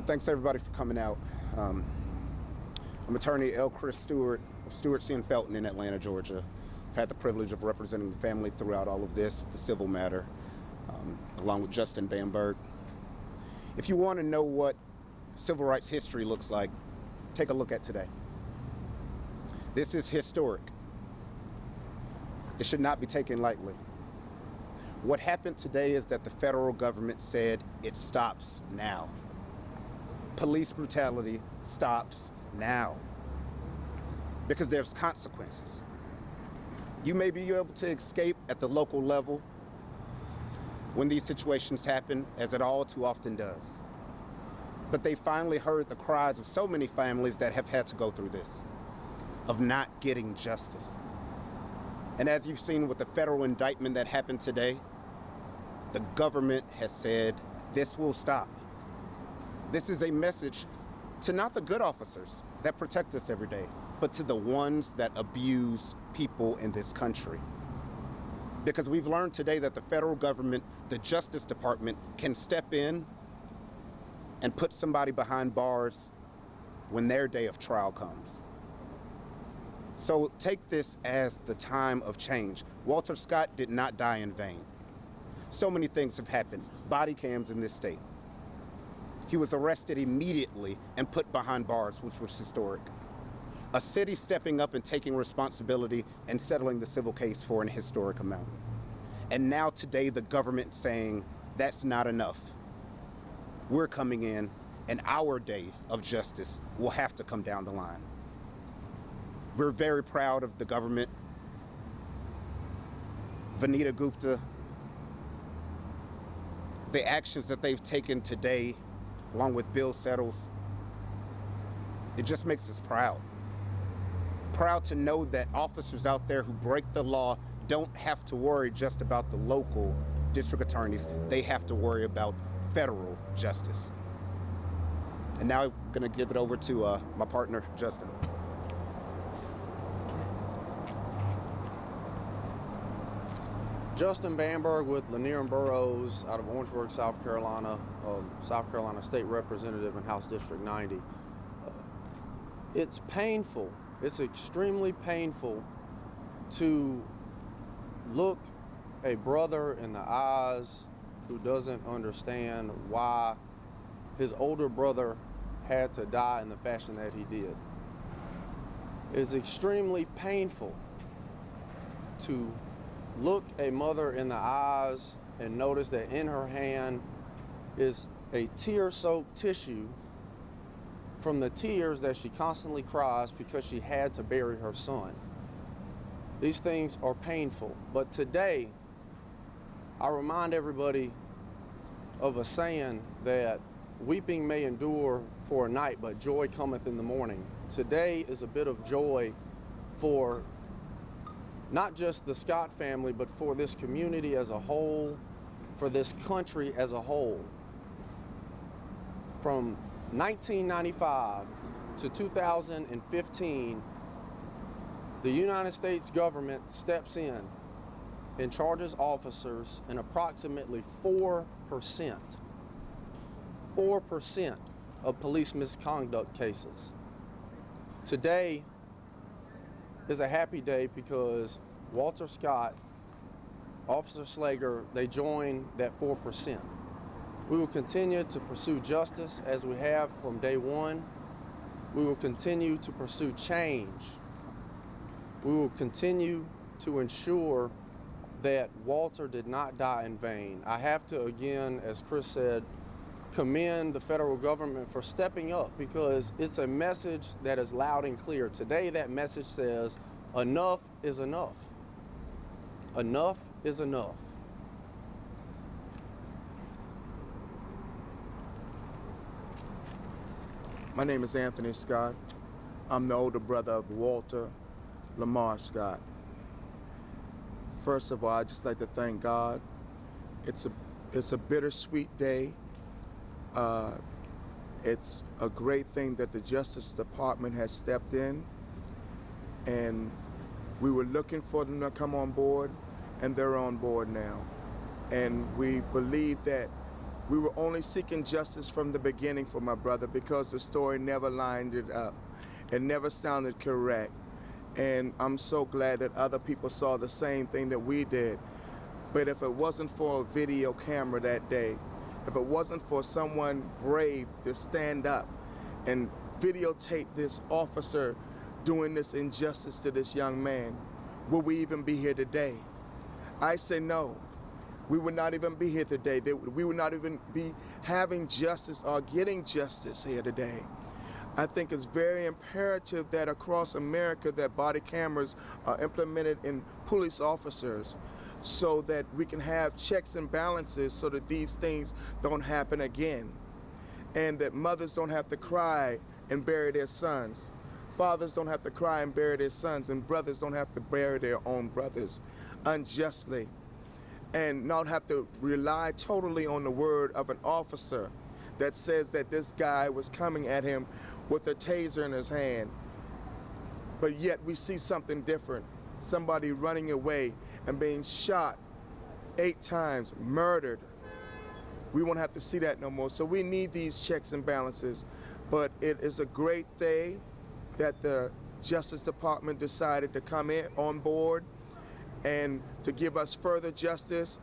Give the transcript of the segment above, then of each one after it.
Thanks everybody for coming out. I'm attorney L. Chris Stewart of Stewart C. and Felton in Atlanta, Georgia. I've had the privilege of representing the family throughout all of this, the civil matter, along with Justin Bamberg. If you want to know what civil rights history looks like, take a look at today. This is historic. It should not be taken lightly. What happened today is that the federal government said it stops now. Police brutality stops now because there's consequences. You may be able to escape at the local level when these situations happen, as it all too often does. But they finally heard the cries of so many families that have had to go through this, of not getting justice. And as you've seen with the federal indictment that happened today, the government has said this will stop. This is a message to not the good officers that protect us every day, but to the ones that abuse people in this country. Because we've learned today that the federal government, the Justice Department, can step in and put somebody behind bars when their day of trial comes. So take this as the time of change. Walter Scott did not die in vain. So many things have happened. Body cams in this state. He was arrested immediately and put behind bars, which was historic. A city stepping up and taking responsibility and settling the civil case for an historic amount. And now today the government saying that's not enough. We're coming in and our day of justice will have to come down the line. We're very proud of the government. Vanita Gupta, the actions that they've taken today, along with Bill Settles, it just makes us proud. Proud to know that officers out there who break the law don't have to worry just about the local district attorneys. They have to worry about federal justice. And now I'm gonna give it over to my partner, Justin. Justin Bamberg with Lanier and Burroughs out of Orangeburg, South Carolina, South Carolina State Representative in House District 90. It's painful, it's extremely painful to look a brother in the eyes who doesn't understand why his older brother had to die in the fashion that he did. It is extremely painful to look a mother in the eyes and notice that in her hand is a tear-soaked tissue from the tears that she constantly cries because she had to bury her son. These things are painful, but today I remind everybody of a saying that weeping may endure for a night, but joy cometh in the morning. Today is a bit of joy for not just the Scott family, but for this community as a whole, for this country as a whole. From 1995 to 2015, the United States government steps in and charges officers in approximately 4% of police misconduct cases. Today is a happy day because Walter Scott, Officer Slager, they join that 4%. We will continue to pursue justice as we have from day one. We will continue to pursue change. We will continue to ensure that Walter did not die in vain. I have to, again, as Chris said, commend the federal government for stepping up because it's a message that is loud and clear. Today, that message says, enough is enough. Enough is enough. My name is Anthony Scott. I'm the older brother of Walter Lamar Scott. First of all, I'd just like to thank God. It's a bittersweet day. It's a great thing that the Justice Department has stepped in, and we were looking for them to come on board, and they're on board now. And we believe that We were only seeking justice from the beginning for my brother because the story never lined it up. It never sounded correct. And I'm so glad that other people saw the same thing that we did. But if it wasn't for a video camera that day, if it wasn't for someone brave to stand up and videotape this officer doing this injustice to this young man, would we even be here today? I say no. We would not even be here today. We would not even be having justice or getting justice here today. I think it's very imperative that across America that body cameras are implemented in police officers so that we can have checks and balances so that these things don't happen again, and that mothers don't have to cry and bury their sons. Fathers don't have to cry and bury their sons, and brothers don't have to bury their own brothers unjustly, and not have to rely totally on the word of an officer that says that this guy was coming at him with a taser in his hand. But yet we see something different. Somebody running away and being shot 8 times, murdered. We won't have to see that no more. So we need these checks and balances. But it is a great day that the Justice Department decided to come in on board and to give us further justice,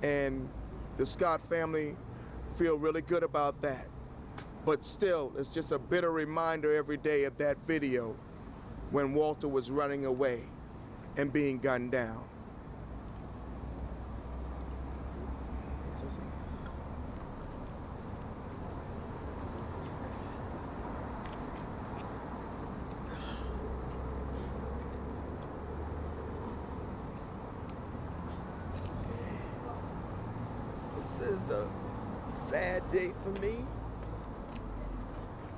and the Scott family feel really good about that. But still, it's just a bitter reminder every day of that video when Walter was running away and being gunned down. This is a sad day for me,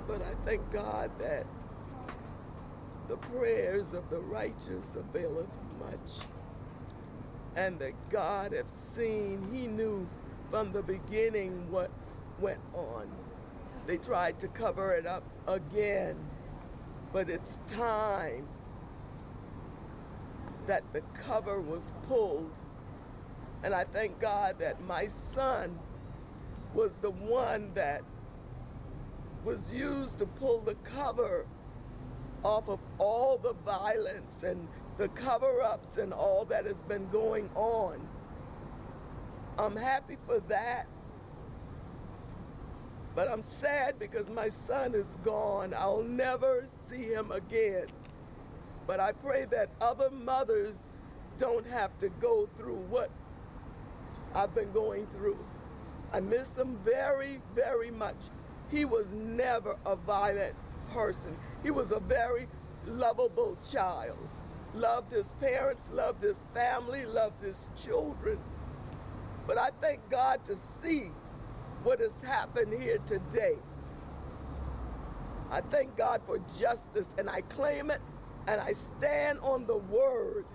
but I thank God that the prayers of the righteous availeth much, and that God hath seen, he knew from the beginning what went on. They tried to cover it up again, but it's time that the cover was pulled. And I thank God that my son was the one that was used to pull the cover off of all the violence and the cover-ups and all that has been going on. I'm happy for that, but I'm sad because my son is gone. I'll never see him again. But I pray that other mothers don't have to go through what I've been going through. I miss him very, very much. He was never a violent person. He was a very lovable child. Loved his parents, loved his family, loved his children. But I thank God to see what has happened here today. I thank God for justice, and I claim it, and I stand on the word.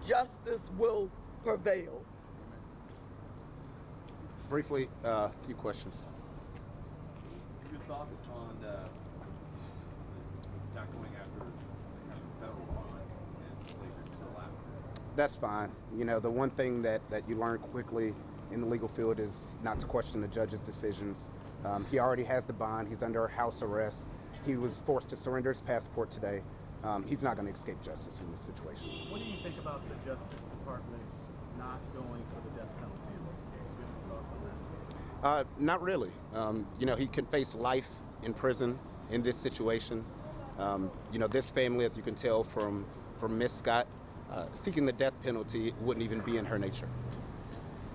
Justice will prevail. Briefly, a few questions. Your thoughts on not going after federal bond and later still after? That's fine. You know, the one thing that you learn quickly in the legal field is not to question the judge's decisions. He already has the bond. He's under house arrest. He was forced to surrender his passport today. He's not going to escape justice in this situation. What do you think about the Justice Department's not going for the death penalty in this case? Do you have any thoughts on that? Not really. You know, he can face life in prison in this situation. You know, this family, as you can tell from Miss Scott, seeking the death penalty wouldn't even be in her nature.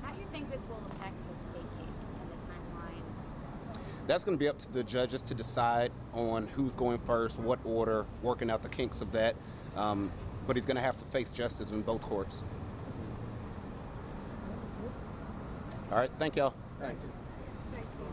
How do you think this will affect the state case and the timeline? That's going to be up to the judges to decide on who's going first, what order, working out the kinks of that. But he's going to have to face justice in both courts. All right, thank y'all. Thank you. Thank you.